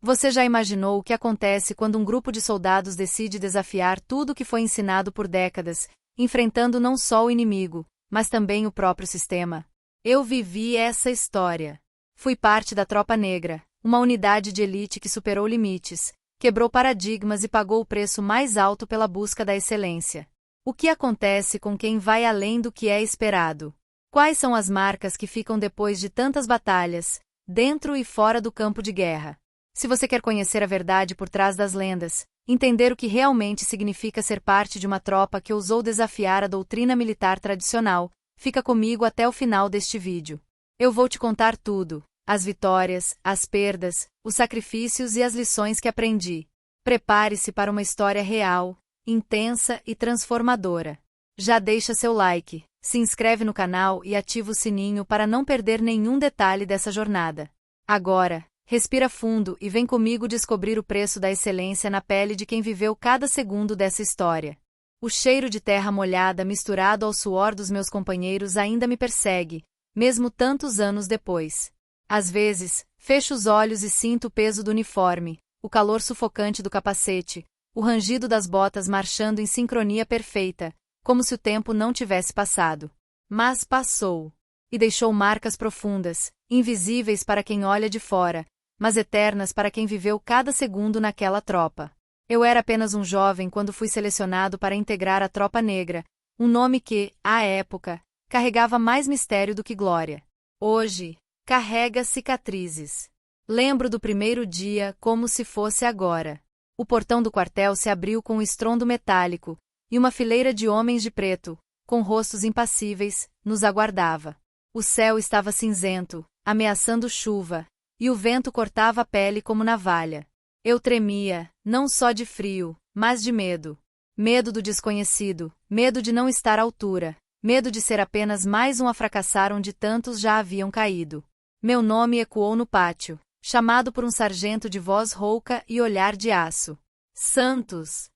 Você já imaginou o que acontece quando um grupo de soldados decide desafiar tudo o que foi ensinado por décadas, enfrentando não só o inimigo, mas também o próprio sistema? Eu vivi essa história. Fui parte da Tropa Negra, uma unidade de elite que superou limites, quebrou paradigmas e pagou o preço mais alto pela busca da excelência. O que acontece com quem vai além do que é esperado? Quais são as marcas que ficam depois de tantas batalhas, dentro e fora do campo de guerra? Se você quer conhecer a verdade por trás das lendas, entender o que realmente significa ser parte de uma tropa que ousou desafiar a doutrina militar tradicional, fica comigo até o final deste vídeo. Eu vou te contar tudo: as vitórias, as perdas, os sacrifícios e as lições que aprendi. Prepare-se para uma história real, intensa e transformadora. Já deixa seu like, se inscreve no canal e ativa o sininho para não perder nenhum detalhe dessa jornada. Agora, respira fundo e vem comigo descobrir o preço da excelência na pele de quem viveu cada segundo dessa história. O cheiro de terra molhada misturado ao suor dos meus companheiros ainda me persegue, mesmo tantos anos depois. Às vezes, fecho os olhos e sinto o peso do uniforme, o calor sufocante do capacete, o rangido das botas marchando em sincronia perfeita, como se o tempo não tivesse passado. Mas passou. E deixou marcas profundas, invisíveis para quem olha de fora, mas eternas para quem viveu cada segundo naquela tropa. Eu era apenas um jovem quando fui selecionado para integrar a Tropa Negra, um nome que, à época, carregava mais mistério do que glória. Hoje, carrega cicatrizes. Lembro do primeiro dia como se fosse agora. O portão do quartel se abriu com um estrondo metálico, e uma fileira de homens de preto, com rostos impassíveis, nos aguardava. O céu estava cinzento, ameaçando chuva, e o vento cortava a pele como navalha. Eu tremia, não só de frio, mas de medo. Medo do desconhecido, medo de não estar à altura, medo de ser apenas mais um a fracassar onde tantos já haviam caído. Meu nome ecoou no pátio, chamado por um sargento de voz rouca e olhar de aço. Santos!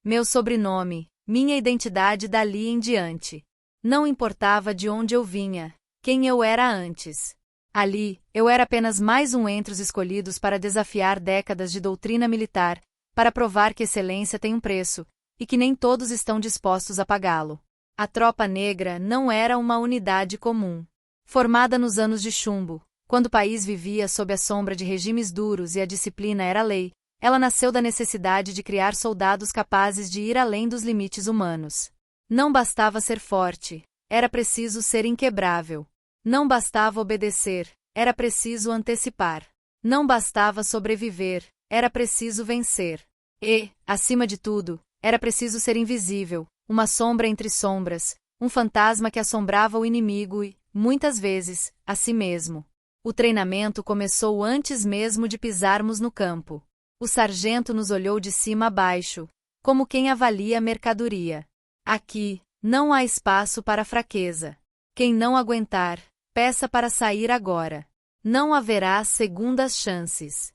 Meu sobrenome, minha identidade dali em diante. Não importava de onde eu vinha, quem eu era antes. Ali, eu era apenas mais um entre os escolhidos para desafiar décadas de doutrina militar, para provar que excelência tem um preço, e que nem todos estão dispostos a pagá-lo. A Tropa Negra não era uma unidade comum. Formada nos anos de chumbo, quando o país vivia sob a sombra de regimes duros e a disciplina era lei, ela nasceu da necessidade de criar soldados capazes de ir além dos limites humanos. Não bastava ser forte, era preciso ser inquebrável. Não bastava obedecer, era preciso antecipar. Não bastava sobreviver, era preciso vencer. E, acima de tudo, era preciso ser invisível, uma sombra entre sombras, um fantasma que assombrava o inimigo e, muitas vezes, a si mesmo. O treinamento começou antes mesmo de pisarmos no campo. O sargento nos olhou de cima a baixo, como quem avalia a mercadoria. Aqui, não há espaço para fraqueza. Quem não aguentar, peça para sair agora. Não haverá segundas chances.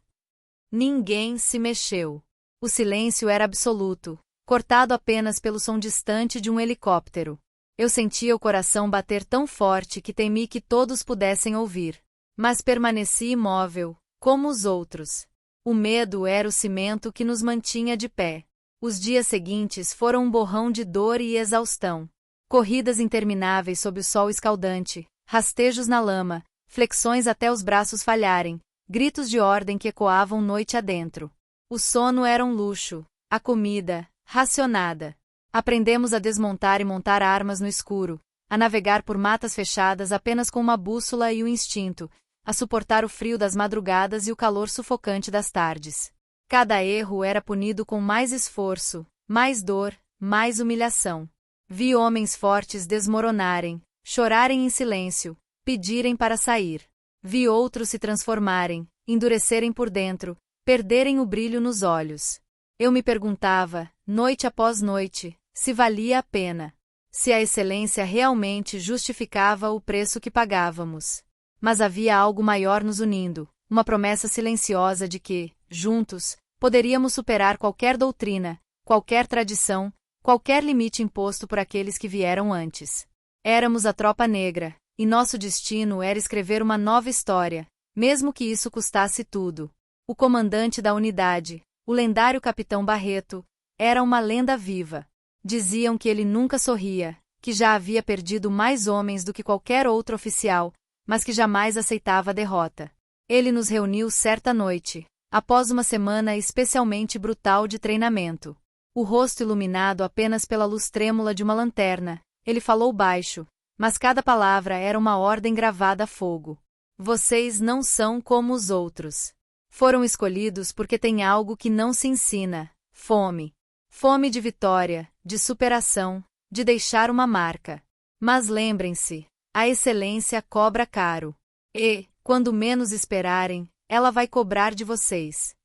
Ninguém se mexeu. O silêncio era absoluto, cortado apenas pelo som distante de um helicóptero. Eu sentia o coração bater tão forte que temi que todos pudessem ouvir. Mas permaneci imóvel, como os outros. O medo era o cimento que nos mantinha de pé. Os dias seguintes foram um borrão de dor e exaustão. Corridas intermináveis sob o sol escaldante, rastejos na lama, flexões até os braços falharem, gritos de ordem que ecoavam noite adentro. O sono era um luxo, a comida, racionada. Aprendemos a desmontar e montar armas no escuro, a navegar por matas fechadas apenas com uma bússola e o instinto, a suportar o frio das madrugadas e o calor sufocante das tardes. Cada erro era punido com mais esforço, mais dor, mais humilhação. Vi homens fortes desmoronarem, chorarem em silêncio, pedirem para sair. Vi outros se transformarem, endurecerem por dentro, perderem o brilho nos olhos. Eu me perguntava, noite após noite, se valia a pena. Se a excelência realmente justificava o preço que pagávamos. Mas havia algo maior nos unindo, uma promessa silenciosa de que, juntos, poderíamos superar qualquer doutrina, qualquer tradição, qualquer limite imposto por aqueles que vieram antes. Éramos a Tropa Negra, e nosso destino era escrever uma nova história, mesmo que isso custasse tudo. O comandante da unidade, o lendário Capitão Barreto, era uma lenda viva. Diziam que ele nunca sorria, que já havia perdido mais homens do que qualquer outro oficial, mas que jamais aceitava a derrota. Ele nos reuniu certa noite, após uma semana especialmente brutal de treinamento. O rosto iluminado apenas pela luz trêmula de uma lanterna, ele falou baixo, mas cada palavra era uma ordem gravada a fogo. Vocês não são como os outros. Foram escolhidos porque têm algo que não se ensina: fome. Fome de vitória, de superação, de deixar uma marca. Mas lembrem-se, a excelência cobra caro. E, quando menos esperarem, ela vai cobrar de vocês.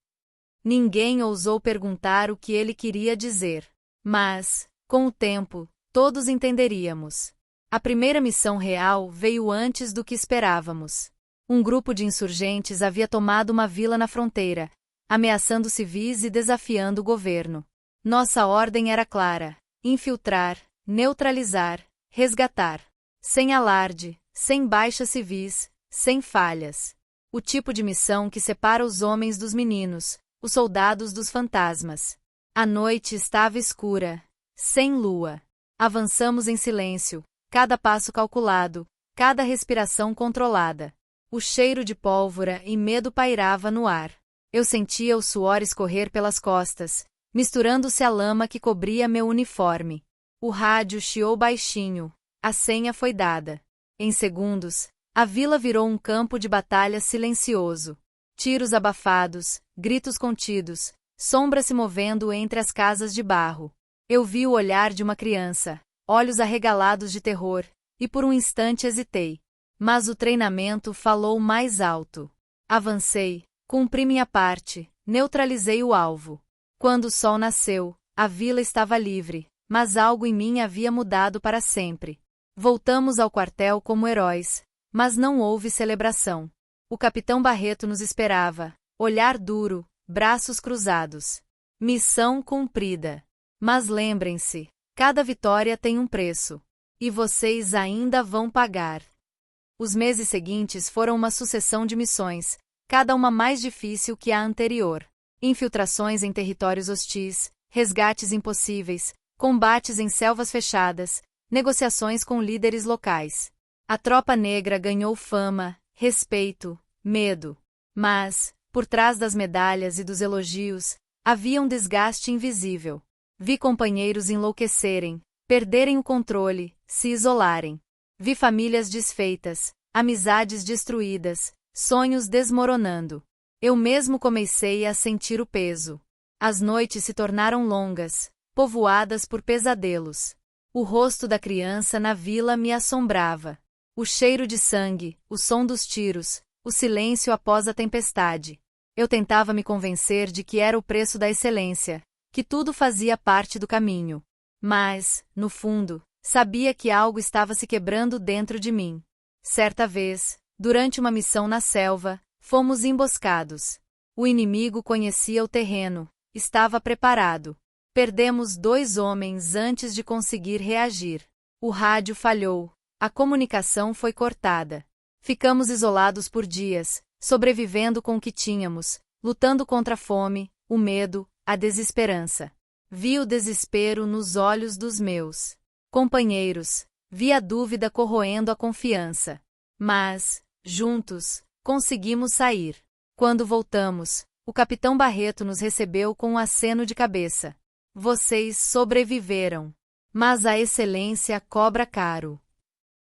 Ninguém ousou perguntar o que ele queria dizer. Mas, com o tempo, todos entenderíamos. A primeira missão real veio antes do que esperávamos. Um grupo de insurgentes havia tomado uma vila na fronteira, ameaçando civis e desafiando o governo. Nossa ordem era clara: infiltrar, neutralizar, resgatar. Sem alarde, sem baixas civis, sem falhas. O tipo de missão que separa os homens dos meninos, os soldados dos fantasmas. A noite estava escura, sem lua. Avançamos em silêncio, cada passo calculado, cada respiração controlada. O cheiro de pólvora e medo pairava no ar. Eu sentia o suor escorrer pelas costas, misturando-se à lama que cobria meu uniforme. O rádio chiou baixinho. A senha foi dada. Em segundos, a vila virou um campo de batalha silencioso. Tiros abafados, gritos contidos, sombras se movendo entre as casas de barro. Eu vi o olhar de uma criança, olhos arregalados de terror, e por um instante hesitei. Mas o treinamento falou mais alto. Avancei, cumpri minha parte, neutralizei o alvo. Quando o sol nasceu, a vila estava livre, mas algo em mim havia mudado para sempre. Voltamos ao quartel como heróis, mas não houve celebração. O capitão Barreto nos esperava, olhar duro, braços cruzados. Missão cumprida. Mas lembrem-se, cada vitória tem um preço. E vocês ainda vão pagar. Os meses seguintes foram uma sucessão de missões, cada uma mais difícil que a anterior. Infiltrações em territórios hostis, resgates impossíveis, combates em selvas fechadas, negociações com líderes locais. A tropa negra ganhou fama, respeito, medo. Mas, por trás das medalhas e dos elogios, havia um desgaste invisível. Vi companheiros enlouquecerem, perderem o controle, se isolarem. Vi famílias desfeitas, amizades destruídas, sonhos desmoronando. Eu mesmo comecei a sentir o peso. As noites se tornaram longas, povoadas por pesadelos. O rosto da criança na vila me assombrava. O cheiro de sangue, o som dos tiros, o silêncio após a tempestade. Eu tentava me convencer de que era o preço da excelência, que tudo fazia parte do caminho. Mas, no fundo, sabia que algo estava se quebrando dentro de mim. Certa vez, durante uma missão na selva, fomos emboscados. O inimigo conhecia o terreno, estava preparado. Perdemos 2 homens antes de conseguir reagir. O rádio falhou, a comunicação foi cortada. Ficamos isolados por dias, sobrevivendo com o que tínhamos, lutando contra a fome, o medo, a desesperança. Vi o desespero nos olhos dos meus companheiros, vi a dúvida corroendo a confiança. Mas, juntos, conseguimos sair. Quando voltamos, o capitão Barreto nos recebeu com um aceno de cabeça. Vocês sobreviveram. Mas a excelência cobra caro.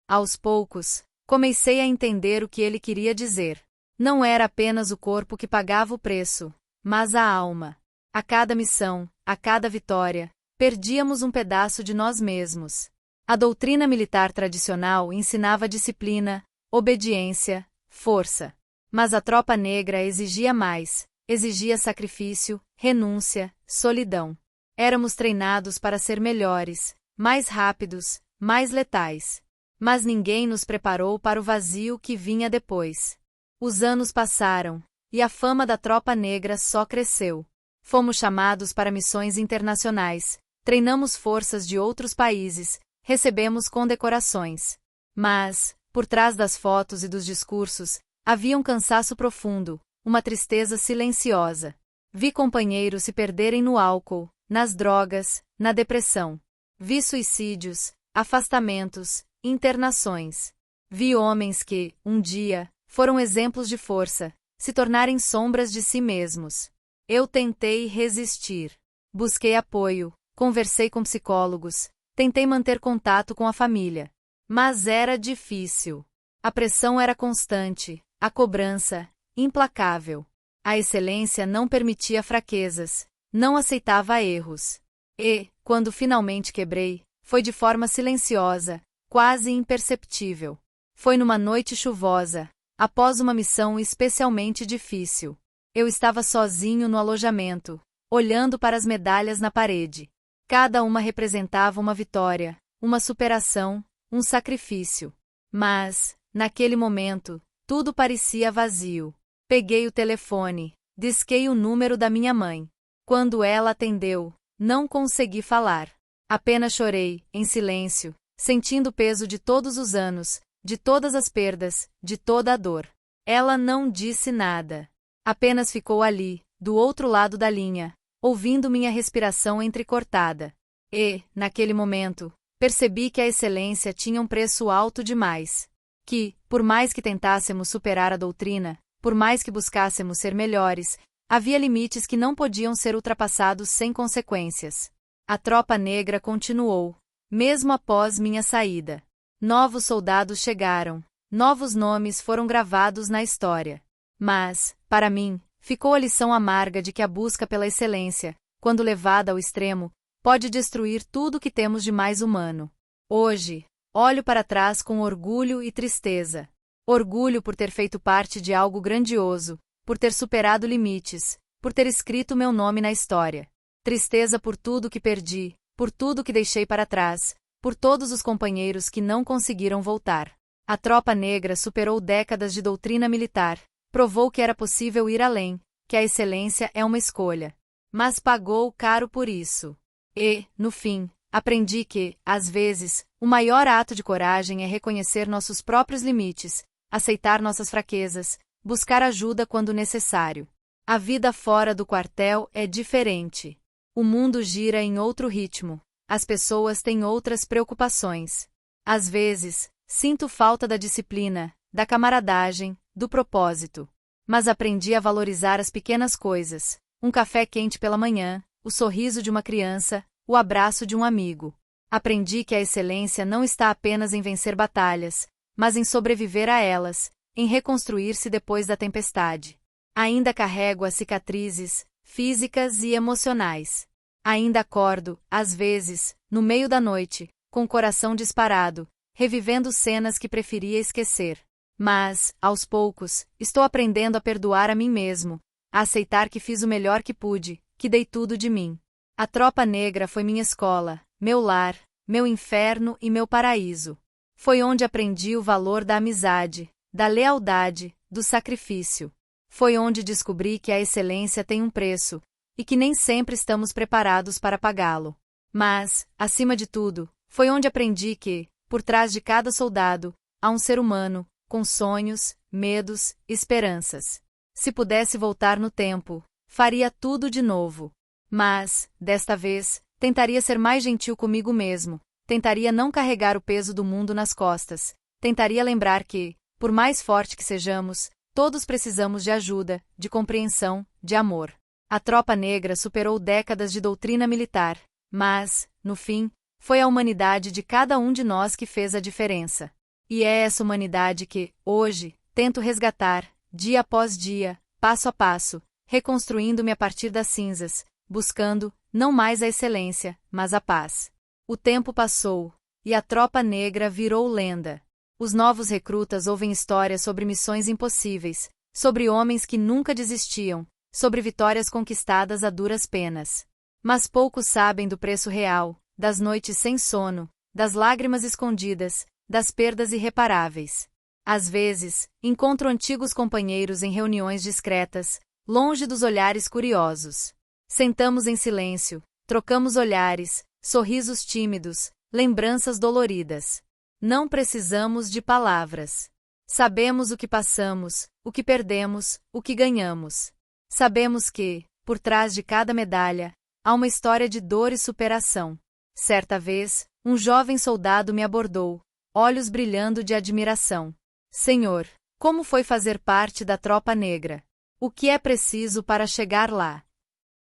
Aos poucos, comecei a entender o que ele queria dizer. Não era apenas o corpo que pagava o preço, mas a alma. A cada missão, a cada vitória, perdíamos um pedaço de nós mesmos. A doutrina militar tradicional ensinava disciplina, obediência, força. Mas a tropa negra exigia mais, exigia sacrifício, renúncia, solidão. Éramos treinados para ser melhores, mais rápidos, mais letais. Mas ninguém nos preparou para o vazio que vinha depois. Os anos passaram, e a fama da tropa negra só cresceu. Fomos chamados para missões internacionais, treinamos forças de outros países, recebemos condecorações. Mas, por trás das fotos e dos discursos, havia um cansaço profundo, uma tristeza silenciosa. Vi companheiros se perderem no álcool, nas drogas, na depressão. Vi suicídios, afastamentos, internações. Vi homens que, um dia, foram exemplos de força, se tornarem sombras de si mesmos. Eu tentei resistir. Busquei apoio, conversei com psicólogos, tentei manter contato com a família. Mas era difícil. A pressão era constante, a cobrança, implacável. A excelência não permitia fraquezas, não aceitava erros. E, quando finalmente quebrei, foi de forma silenciosa, quase imperceptível. Foi numa noite chuvosa, após uma missão especialmente difícil. Eu estava sozinho no alojamento, olhando para as medalhas na parede. Cada uma representava uma vitória, uma superação, um sacrifício. Mas, naquele momento, tudo parecia vazio. Peguei o telefone, disquei o número da minha mãe. Quando ela atendeu, não consegui falar. Apenas chorei, em silêncio, sentindo o peso de todos os anos, de todas as perdas, de toda a dor. Ela não disse nada. Apenas ficou ali, do outro lado da linha, ouvindo minha respiração entrecortada. E, naquele momento, percebi que a excelência tinha um preço alto demais. Que, por mais que tentássemos superar a doutrina, por mais que buscássemos ser melhores, havia limites que não podiam ser ultrapassados sem consequências. A tropa negra continuou, mesmo após minha saída. Novos soldados chegaram, novos nomes foram gravados na história. Mas, para mim, ficou a lição amarga de que a busca pela excelência, quando levada ao extremo, pode destruir tudo o que temos de mais humano. Hoje, olho para trás com orgulho e tristeza. Orgulho por ter feito parte de algo grandioso, por ter superado limites, por ter escrito meu nome na história. Tristeza por tudo que perdi, por tudo que deixei para trás, por todos os companheiros que não conseguiram voltar. A tropa negra superou décadas de doutrina militar, provou que era possível ir além, que a excelência é uma escolha. Mas pagou caro por isso. E, no fim, aprendi que, às vezes, o maior ato de coragem é reconhecer nossos próprios limites, aceitar nossas fraquezas, buscar ajuda quando necessário. A vida fora do quartel é diferente. O mundo gira em outro ritmo. As pessoas têm outras preocupações. Às vezes, sinto falta da disciplina, da camaradagem, do propósito. Mas aprendi a valorizar as pequenas coisas. Um café quente pela manhã, o sorriso de uma criança, o abraço de um amigo. Aprendi que a excelência não está apenas em vencer batalhas, mas em sobreviver a elas, em reconstruir-se depois da tempestade. Ainda carrego as cicatrizes, físicas e emocionais. Ainda acordo, às vezes, no meio da noite, com o coração disparado, revivendo cenas que preferia esquecer. Mas, aos poucos, estou aprendendo a perdoar a mim mesmo, a aceitar que fiz o melhor que pude, que dei tudo de mim. A tropa negra foi minha escola, meu lar, meu inferno e meu paraíso. Foi onde aprendi o valor da amizade, da lealdade, do sacrifício. Foi onde descobri que a excelência tem um preço, e que nem sempre estamos preparados para pagá-lo. Mas, acima de tudo, foi onde aprendi que, por trás de cada soldado, há um ser humano, com sonhos, medos, esperanças. Se pudesse voltar no tempo, faria tudo de novo. Mas, desta vez, tentaria ser mais gentil comigo mesmo, tentaria não carregar o peso do mundo nas costas, tentaria lembrar que, por mais forte que sejamos, todos precisamos de ajuda, de compreensão, de amor. A tropa negra superou décadas de doutrina militar, mas, no fim, foi a humanidade de cada um de nós que fez a diferença. E é essa humanidade que, hoje, tento resgatar, dia após dia, passo a passo, reconstruindo-me a partir das cinzas, buscando, não mais a excelência, mas a paz. O tempo passou, e a tropa negra virou lenda. Os novos recrutas ouvem histórias sobre missões impossíveis, sobre homens que nunca desistiam, sobre vitórias conquistadas a duras penas. Mas poucos sabem do preço real, das noites sem sono, das lágrimas escondidas, das perdas irreparáveis. Às vezes, encontro antigos companheiros em reuniões discretas, longe dos olhares curiosos. Sentamos em silêncio, trocamos olhares, sorrisos tímidos, lembranças doloridas. Não precisamos de palavras. Sabemos o que passamos, o que perdemos, o que ganhamos. Sabemos que, por trás de cada medalha, há uma história de dor e superação. Certa vez, um jovem soldado me abordou, olhos brilhando de admiração. Senhor, como foi fazer parte da tropa negra? O que é preciso para chegar lá?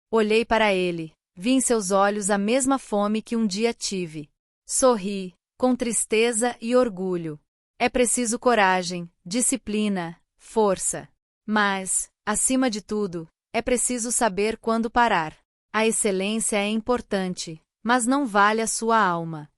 Olhei para ele, vi em seus olhos a mesma fome que um dia tive. Sorri, com tristeza e orgulho. É preciso coragem, disciplina, força. Mas, acima de tudo, é preciso saber quando parar. A excelência é importante, mas não vale a sua alma.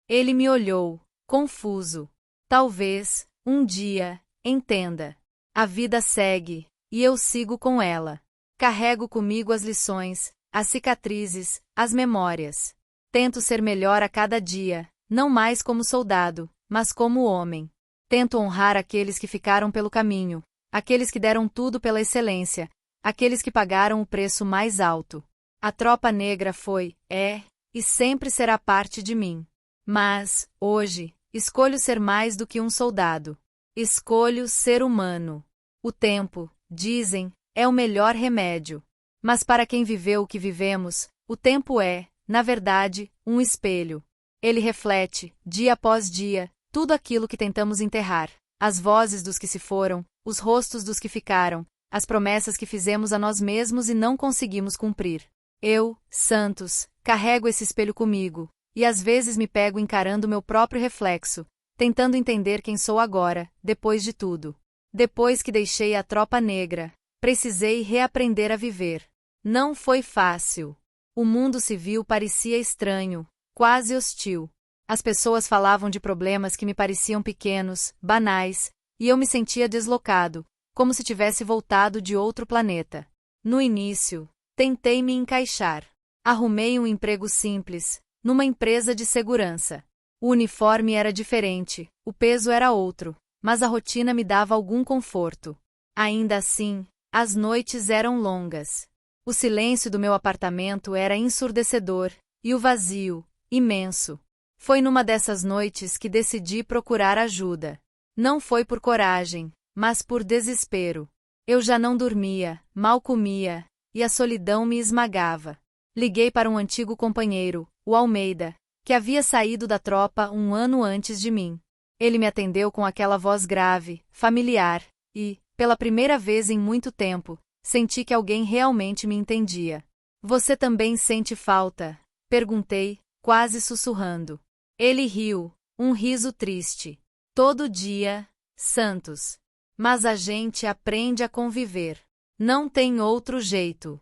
Ele me olhou, confuso. Talvez, um dia, entenda. A vida segue, e eu sigo com ela. Carrego comigo as lições, as cicatrizes, as memórias. Tento ser melhor a cada dia, não mais como soldado, mas como homem. Tento honrar aqueles que ficaram pelo caminho, aqueles que deram tudo pela excelência, aqueles que pagaram o preço mais alto. A tropa negra foi, é, e sempre será parte de mim. Mas, hoje, escolho ser mais do que um soldado. Escolho ser humano. O tempo, dizem, é o melhor remédio. Mas para quem viveu o que vivemos, o tempo é, na verdade, um espelho. Ele reflete, dia após dia, tudo aquilo que tentamos enterrar, as vozes dos que se foram, os rostos dos que ficaram, as promessas que fizemos a nós mesmos e não conseguimos cumprir. Eu, Santos, carrego esse espelho comigo, e às vezes me pego encarando meu próprio reflexo, tentando entender quem sou agora, depois de tudo. Depois que deixei a tropa negra, precisei reaprender a viver. Não foi fácil. O mundo civil parecia estranho, quase hostil. As pessoas falavam de problemas que me pareciam pequenos, banais, e eu me sentia deslocado, como se tivesse voltado de outro planeta. No início, tentei me encaixar. Arrumei um emprego simples, numa empresa de segurança. O uniforme era diferente, o peso era outro, mas a rotina me dava algum conforto. Ainda assim, as noites eram longas. O silêncio do meu apartamento era ensurdecedor, e o vazio, imenso. Foi numa dessas noites que decidi procurar ajuda. Não foi por coragem, mas por desespero. Eu já não dormia, mal comia, e a solidão me esmagava. Liguei para um antigo companheiro, o Almeida, que havia saído da tropa um ano antes de mim. Ele me atendeu com aquela voz grave, familiar, e, pela primeira vez em muito tempo, senti que alguém realmente me entendia. Você também sente falta? Perguntei, quase sussurrando. Ele riu, um riso triste. Todo dia, Santos. Mas a gente aprende a conviver. Não tem outro jeito.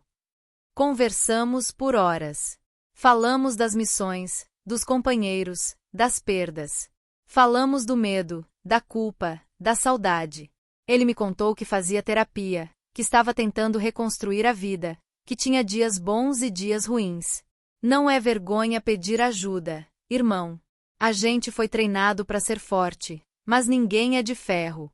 Conversamos por horas. Falamos das missões, dos companheiros, das perdas. Falamos do medo, da culpa, da saudade. Ele me contou que fazia terapia, que estava tentando reconstruir a vida, que tinha dias bons e dias ruins. Não é vergonha pedir ajuda, irmão. A gente foi treinado para ser forte, mas ninguém é de ferro.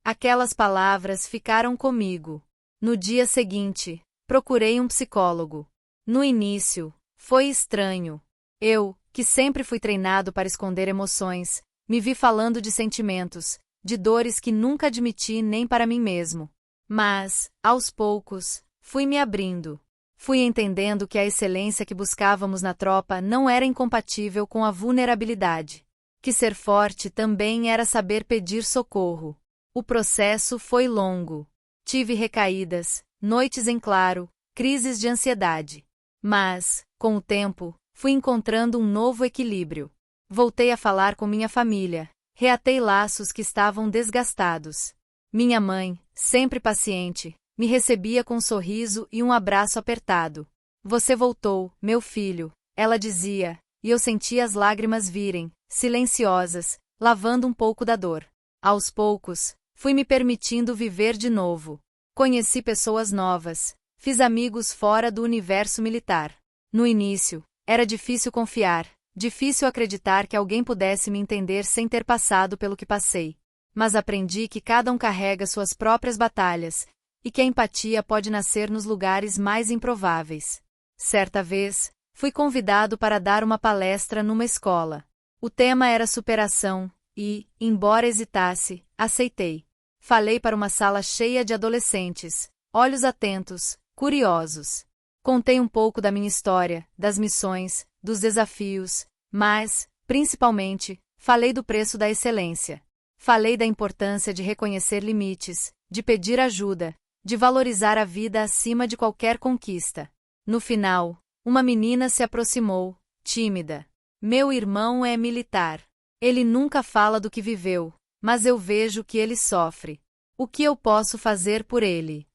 Aquelas palavras ficaram comigo. No dia seguinte, procurei um psicólogo. No início, foi estranho. Eu, que sempre fui treinado para esconder emoções, me vi falando de sentimentos, de dores que nunca admiti nem para mim mesmo. Mas, aos poucos, fui me abrindo. Fui entendendo que a excelência que buscávamos na tropa não era incompatível com a vulnerabilidade. Que ser forte também era saber pedir socorro. O processo foi longo. Tive recaídas, noites em claro, crises de ansiedade. Mas, com o tempo, fui encontrando um novo equilíbrio. Voltei a falar com minha família, reatei laços que estavam desgastados. Minha mãe, sempre paciente, me recebia com um sorriso e um abraço apertado. Você voltou, meu filho, ela dizia, e eu sentia as lágrimas virem, silenciosas, lavando um pouco da dor. Aos poucos, fui me permitindo viver de novo. Conheci pessoas novas, fiz amigos fora do universo militar. No início, era difícil confiar, difícil acreditar que alguém pudesse me entender sem ter passado pelo que passei. Mas aprendi que cada um carrega suas próprias batalhas, e que a empatia pode nascer nos lugares mais improváveis. Certa vez, fui convidado para dar uma palestra numa escola. O tema era superação, e, embora hesitasse, aceitei. Falei para uma sala cheia de adolescentes, olhos atentos, curiosos. Contei um pouco da minha história, das missões, dos desafios, mas, principalmente, falei do preço da excelência. Falei da importância de reconhecer limites, de pedir ajuda, de valorizar a vida acima de qualquer conquista. No final, uma menina se aproximou, tímida. Meu irmão é militar. Ele nunca fala do que viveu, mas eu vejo que ele sofre. O que eu posso fazer por ele?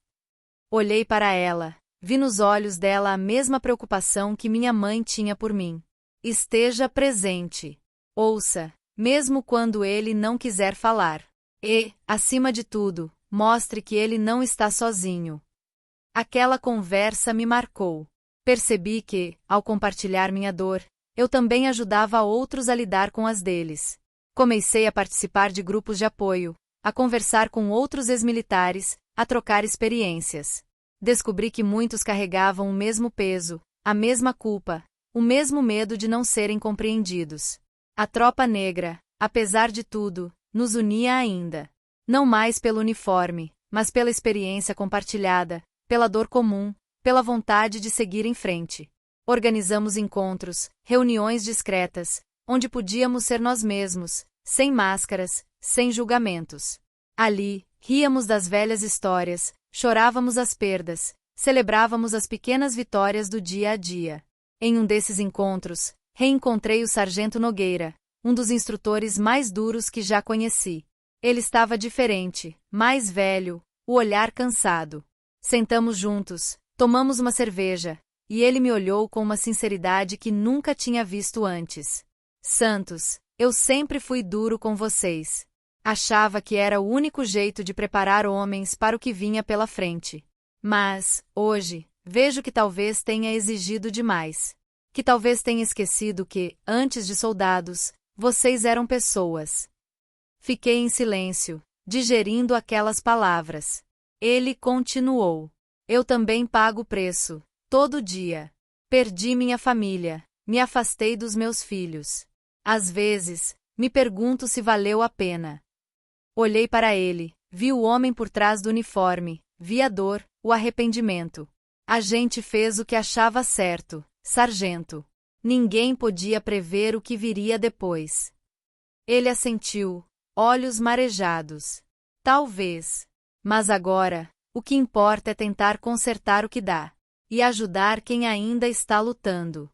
Olhei para ela, vi nos olhos dela a mesma preocupação que minha mãe tinha por mim. Esteja presente. Ouça, mesmo quando ele não quiser falar. E, acima de tudo, mostre que ele não está sozinho. Aquela conversa me marcou. Percebi que, ao compartilhar minha dor, eu também ajudava outros a lidar com as deles. Comecei a participar de grupos de apoio, a conversar com outros ex-militares, a trocar experiências. Descobri que muitos carregavam o mesmo peso, a mesma culpa, o mesmo medo de não serem compreendidos. A tropa negra, apesar de tudo, nos unia ainda. Não mais pelo uniforme, mas pela experiência compartilhada, pela dor comum, pela vontade de seguir em frente. Organizamos encontros, reuniões discretas, onde podíamos ser nós mesmos, sem máscaras, sem julgamentos. Ali, ríamos das velhas histórias, chorávamos as perdas, celebrávamos as pequenas vitórias do dia a dia. Em um desses encontros, reencontrei o Sargento Nogueira, um dos instrutores mais duros que já conheci. Ele estava diferente, mais velho, o olhar cansado. Sentamos juntos, tomamos uma cerveja, e ele me olhou com uma sinceridade que nunca tinha visto antes. Santos, eu sempre fui duro com vocês. Achava que era o único jeito de preparar homens para o que vinha pela frente. Mas, hoje, vejo que talvez tenha exigido demais. Que talvez tenha esquecido que, antes de soldados, vocês eram pessoas. Fiquei em silêncio, digerindo aquelas palavras. Ele continuou. Eu também pago o preço, todo dia. Perdi minha família, me afastei dos meus filhos. Às vezes, me pergunto se valeu a pena. Olhei para ele, vi o homem por trás do uniforme, vi a dor, o arrependimento. A gente fez o que achava certo, sargento. Ninguém podia prever o que viria depois. Ele assentiu, olhos marejados. Talvez. Mas agora, o que importa é tentar consertar o que dá. E ajudar quem ainda está lutando.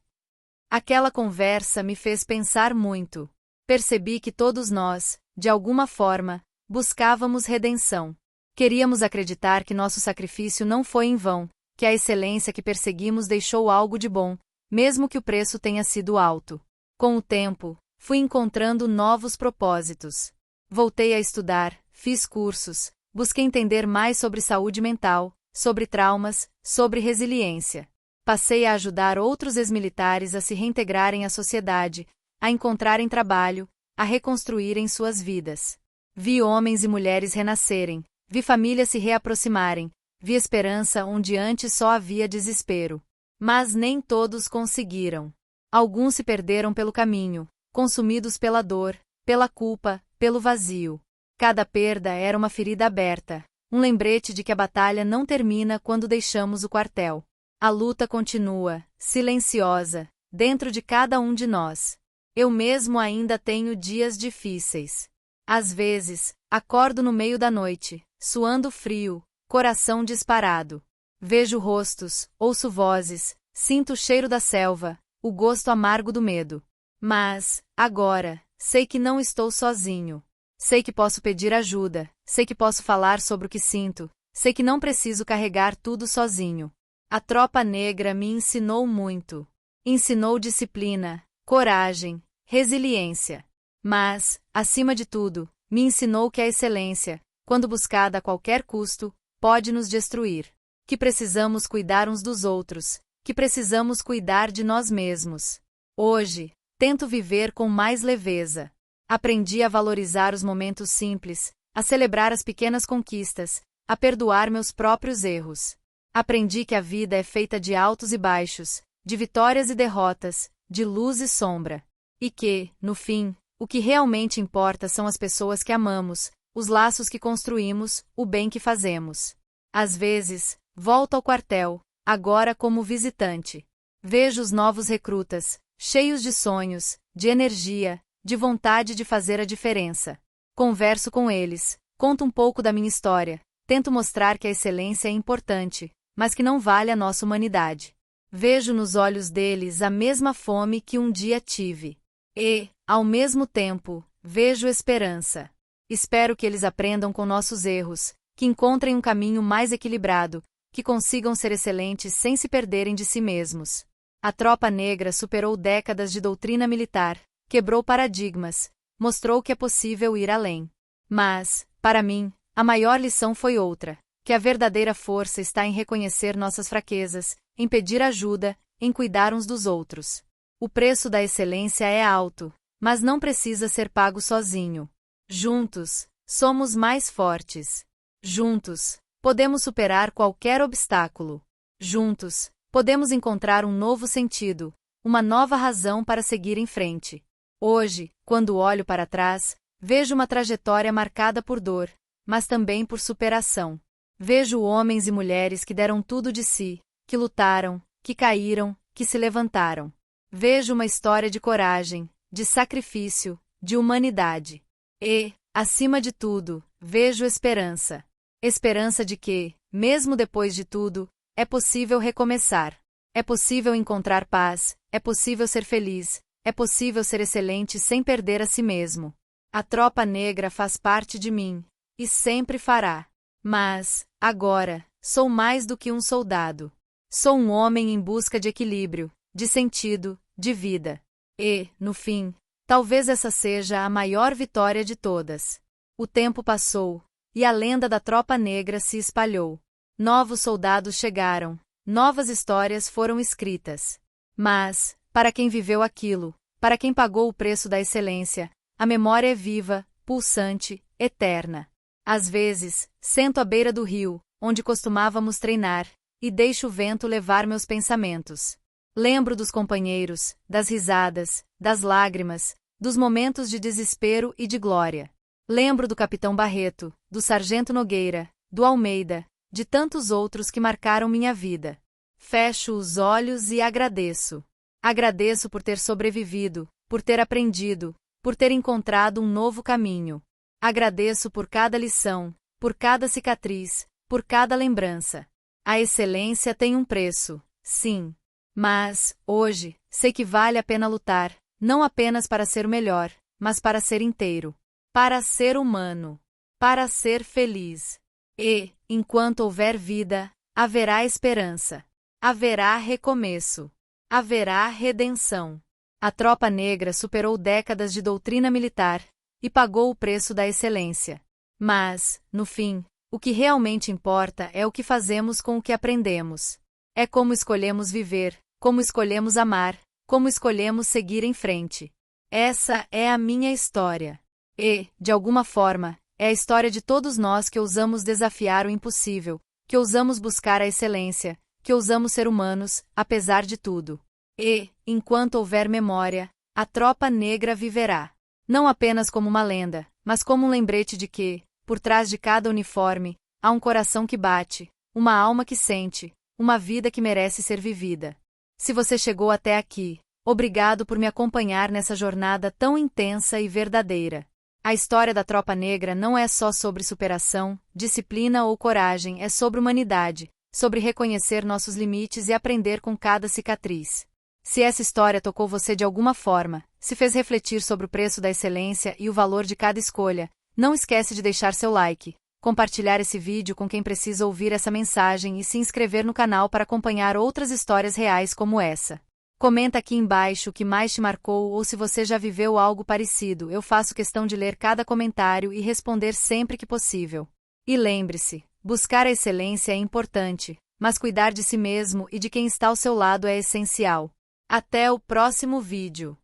Aquela conversa me fez pensar muito. Percebi que todos nós, de alguma forma, buscávamos redenção. Queríamos acreditar que nosso sacrifício não foi em vão, que a excelência que perseguimos deixou algo de bom, mesmo que o preço tenha sido alto. Com o tempo, fui encontrando novos propósitos. Voltei a estudar, fiz cursos, busquei entender mais sobre saúde mental, sobre traumas, sobre resiliência. Passei a ajudar outros ex-militares a se reintegrarem à sociedade, a encontrarem trabalho, a reconstruírem suas vidas. Vi homens e mulheres renascerem, vi famílias se reaproximarem, vi esperança onde antes só havia desespero. Mas nem todos conseguiram. Alguns se perderam pelo caminho, consumidos pela dor, pela culpa, pelo vazio. Cada perda era uma ferida aberta, um lembrete de que a batalha não termina quando deixamos o quartel. A luta continua, silenciosa, dentro de cada um de nós. Eu mesmo ainda tenho dias difíceis. Às vezes, acordo no meio da noite, suando frio, coração disparado. Vejo rostos, ouço vozes, sinto o cheiro da selva, o gosto amargo do medo. Mas, agora, sei que não estou sozinho. Sei que posso pedir ajuda, sei que posso falar sobre o que sinto, sei que não preciso carregar tudo sozinho. A tropa negra me ensinou muito. Ensinou disciplina, coragem, resiliência. Mas, acima de tudo, me ensinou que a excelência, quando buscada a qualquer custo, pode nos destruir. Que precisamos cuidar uns dos outros, que precisamos cuidar de nós mesmos. Hoje, tento viver com mais leveza. Aprendi a valorizar os momentos simples, a celebrar as pequenas conquistas, a perdoar meus próprios erros. Aprendi que a vida é feita de altos e baixos, de vitórias e derrotas, de luz e sombra. E que, no fim, O que realmente importa são as pessoas que amamos, os laços que construímos, o bem que fazemos. Às vezes, volto ao quartel, agora como visitante. Vejo os novos recrutas, cheios de sonhos, de energia, de vontade de fazer a diferença. Converso com eles, conto um pouco da minha história, tento mostrar que a excelência é importante, mas que não vale a nossa humanidade. Vejo nos olhos deles a mesma fome que um dia tive. E, ao mesmo tempo, vejo esperança. Espero que eles aprendam com nossos erros, que encontrem um caminho mais equilibrado, que consigam ser excelentes sem se perderem de si mesmos. A Tropa Negra superou décadas de doutrina militar, quebrou paradigmas, mostrou que é possível ir além. Mas, para mim, a maior lição foi outra, que a verdadeira força está em reconhecer nossas fraquezas, em pedir ajuda, em cuidar uns dos outros. O preço da excelência é alto, mas não precisa ser pago sozinho. Juntos, somos mais fortes. Juntos, podemos superar qualquer obstáculo. Juntos, podemos encontrar um novo sentido, uma nova razão para seguir em frente. Hoje, quando olho para trás, vejo uma trajetória marcada por dor, mas também por superação. Vejo homens e mulheres que deram tudo de si, que lutaram, que caíram, que se levantaram. Vejo uma história de coragem, de sacrifício, de humanidade. E, acima de tudo, vejo esperança. Esperança de que, mesmo depois de tudo, é possível recomeçar. É possível encontrar paz, é possível ser feliz, é possível ser excelente sem perder a si mesmo. A Tropa Negra faz parte de mim, e sempre fará. Mas, agora, sou mais do que um soldado. Sou um homem em busca de equilíbrio, de sentido, de vida. E, no fim, talvez essa seja a maior vitória de todas. O tempo passou, e a lenda da Tropa Negra se espalhou. Novos soldados chegaram, novas histórias foram escritas. Mas, para quem viveu aquilo, para quem pagou o preço da excelência, a memória é viva, pulsante, eterna. Às vezes, sento à beira do rio, onde costumávamos treinar, e deixo o vento levar meus pensamentos. Lembro dos companheiros, das risadas, das lágrimas, dos momentos de desespero e de glória. Lembro do Capitão Barreto, do Sargento Nogueira, do Almeida, de tantos outros que marcaram minha vida. Fecho os olhos e agradeço. Agradeço por ter sobrevivido, por ter aprendido, por ter encontrado um novo caminho. Agradeço por cada lição, por cada cicatriz, por cada lembrança. A excelência tem um preço, sim. Mas, hoje, sei que vale a pena lutar, não apenas para ser o melhor, mas para ser inteiro. Para ser humano. Para ser feliz. E, enquanto houver vida, haverá esperança. Haverá recomeço. Haverá redenção. A Tropa Negra superou décadas de doutrina militar e pagou o preço da excelência. Mas, no fim, o que realmente importa é o que fazemos com o que aprendemos. É como escolhemos viver, como escolhemos amar, como escolhemos seguir em frente. Essa é a minha história. E, de alguma forma, é a história de todos nós que ousamos desafiar o impossível, que ousamos buscar a excelência, que ousamos ser humanos, apesar de tudo. E, enquanto houver memória, a Tropa Negra viverá. Não apenas como uma lenda, mas como um lembrete de que, por trás de cada uniforme, há um coração que bate, uma alma que sente, uma vida que merece ser vivida. Se você chegou até aqui, obrigado por me acompanhar nessa jornada tão intensa e verdadeira. A história da Tropa Negra não é só sobre superação, disciplina ou coragem, é sobre humanidade, sobre reconhecer nossos limites e aprender com cada cicatriz. Se essa história tocou você de alguma forma, se fez refletir sobre o preço da excelência e o valor de cada escolha, não esquece de deixar seu like, compartilhar esse vídeo com quem precisa ouvir essa mensagem e se inscrever no canal para acompanhar outras histórias reais como essa. Comenta aqui embaixo o que mais te marcou ou se você já viveu algo parecido, eu faço questão de ler cada comentário e responder sempre que possível. E lembre-se, buscar a excelência é importante, mas cuidar de si mesmo e de quem está ao seu lado é essencial. Até o próximo vídeo.